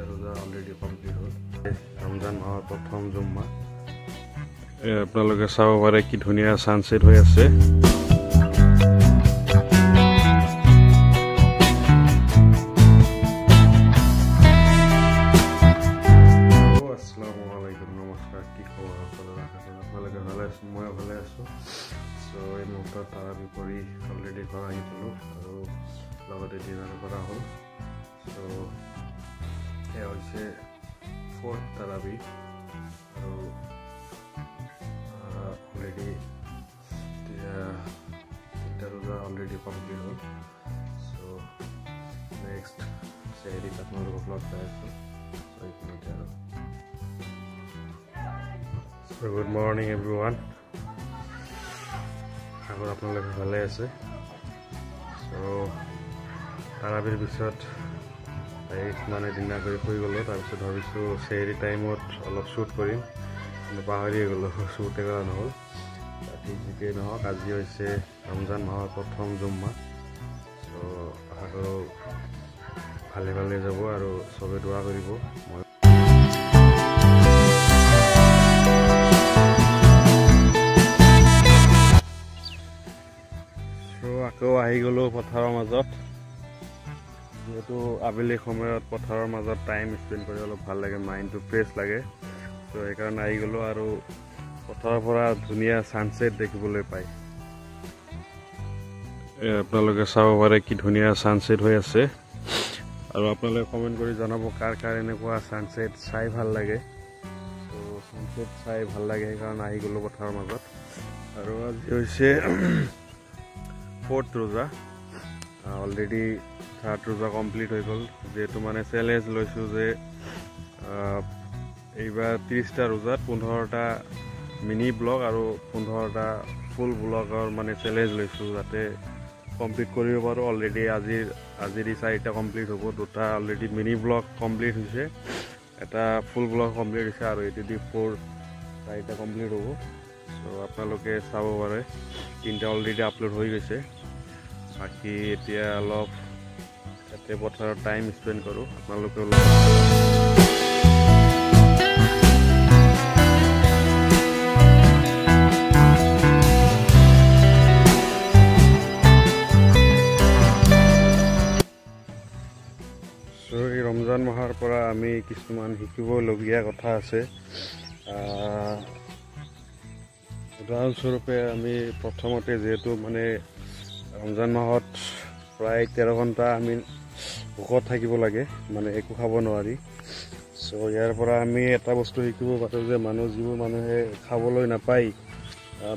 रोजा already complete हल रमजान माहर प्रथम जुम्मा आपनालोके चाब पारे कि धुनिया सानसेट हो आछे नमस्कार कि खबर आपनालोके भाले आछे मैं भाले आछो सो এই মুহূৰ্তত তাৰাবি কৰি অলৰেডি ঘৰ আহি পালো আৰু লগতে ডিনাৰ কৰা হ'ল সো এয়া হৈছে ফোৰ্থ তাৰাবি আৰু অলৰেডি তিনটা ৰোজা অলৰেডি কমপ্লিট হ'ল সো নেক্সট সেহেৰি আপোনালোকক লগ পাই আছো সো এইখিনিতে আৰু So good morning everyone. আবাৰ আপনাদেৰ ভালো আছে সো তাৰাবিৰ পিছত মানে ডিনাৰ কৰি শুই গ'লো তাৰপিছত ভাবিছোঁ সেহেৰি টাইমত অলপ শ্বুট কৰিম কিন্তু পাহৰিয়ে গ'লো শ্বুটে কৰা নহ'ল ঠিক যিকেই নহওক আজি হৈছে ৰমজান মাহৰ প্ৰথম জুম্মা সো আশা কৰোঁ ভালে ভালে যাব আৰু চবে দোৱা কৰিব মই আকৌ আহি গ'লো পথাৰৰ মাজত যেহেতু আবেলি সময়ত পথাৰৰ মাজত টাইম স্পেন্ড কৰি অলপ ভাল লাগে মাইণ্ডটো ফ্ৰেছ লাগে সো সেইকাৰণে আহি গ'লো আৰু পথাৰৰ পৰা ধুনীয়া সানসেট দেখিবলৈ পায় আপোনালোকে চাব পাৰে কি ধুনীয়া সানসেট হৈ আছে আৰু আপোনালোকে কমেন্ট কৰি জনাব কাৰ কাৰ এনেকুৱা সানসেট চাই ভাল লাগে সো সানসেট চাই ভাল লাগে সেইকাৰণে আহি গ'লো পথাৰৰ মাজত আৰু আজি হৈছে फोर्थ रोजा अलरेडी थार्ड रोजा कमप्लीट हो गल जेहेतु माने चैलेंज लैसु जे एबार 30टा रोजा 15टा मिनी ब्लग और 15टा फुल ब्लगर माने चैलेंज लैसु जाते कमप्लीट करिब पारो अलरेडी आजिर 4टा कमप्लीट होबो दुटा अलरेडी मिनी ब्लग कमप्लीट होइसे एटा फुल ब्लग कमप्लीट होइसे और एटी 4टा कमप्लीट होबो सो आपनालोके चाब पारे 3टा अलरेडी अपलोड हो गइसे बाकी এতিয়া অলপ এতে পথাৰৰ টাইম স্পেন্ড কৰো আপোনালোকে সো এই ৰমজান মাহৰ পৰা আমি কিছুমান শিকিবলগীয়া কথা আছে উদাহৰণস্বৰূপে আমি প্ৰথমতে যেহেতু মানে रमजान माहत प्राय 13 घंटा आमी भूकत থাকিব লাগে মানে একো খাব নোৱাৰি সো ইয়াৰ পৰা আমি এটা বস্তু শিকিব পাৰো যে যিবোৰ মানুহে খাবলৈ নাপায়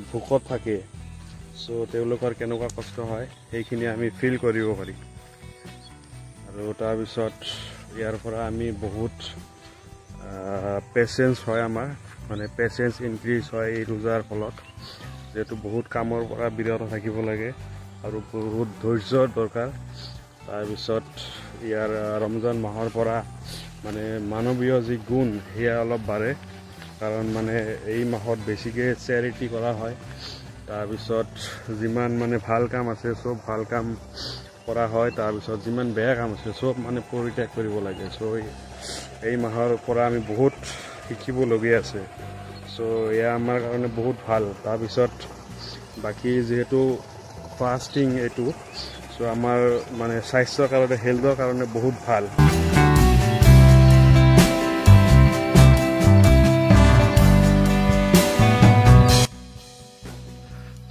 ভূকত থাকে সো তেওঁলোকৰ কেনেকুৱা কষ্ট হয় সেইখিনি আমি ফিল কৰিব পাৰি আৰু তাৰ পিছত ইয়াৰ পৰা আমি বহুত পেশেন্স হয় আমাৰ মানে পেশেন্স ইনক্ৰিজ হয় এই ৰোজাৰ ফলত যেহেতু বহুত কামৰ পৰা বিৰত থাকিব লাগে और बहुत धैर्य दरकार तार पिছত यार रमजान माहर পৰা মানে मानवीय जी गुण हेया अलप बारे कारण माने এই মাহত বেছিকে চ্যাৰিটি কৰা হয় तार पिছত जिमान माने ভাল কাম আছে সব ভাল কাম কৰা হয় तार पिছত जिमान বেয়া কাম আছে সব মানে পৰিত্যাগ কৰিব লাগে সো এই মাহৰ পৰা আমি বহুত শিকিব লগীয়া আছে সো এয়া আমাৰ কাৰণে বহুত ভাল तार पिছত বাকি যেহেতু फास्टिंग एटू सो आमार माने स्वास्थ्यर कारणे हेल्थर कारणे बहुत ভাল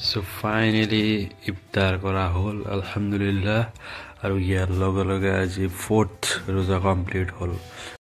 सो फाइनली इफ्तार करा होल अल्हम्दुलिल्लाह और यार लगे लगे आज 4th रोजा कमप्लीट होल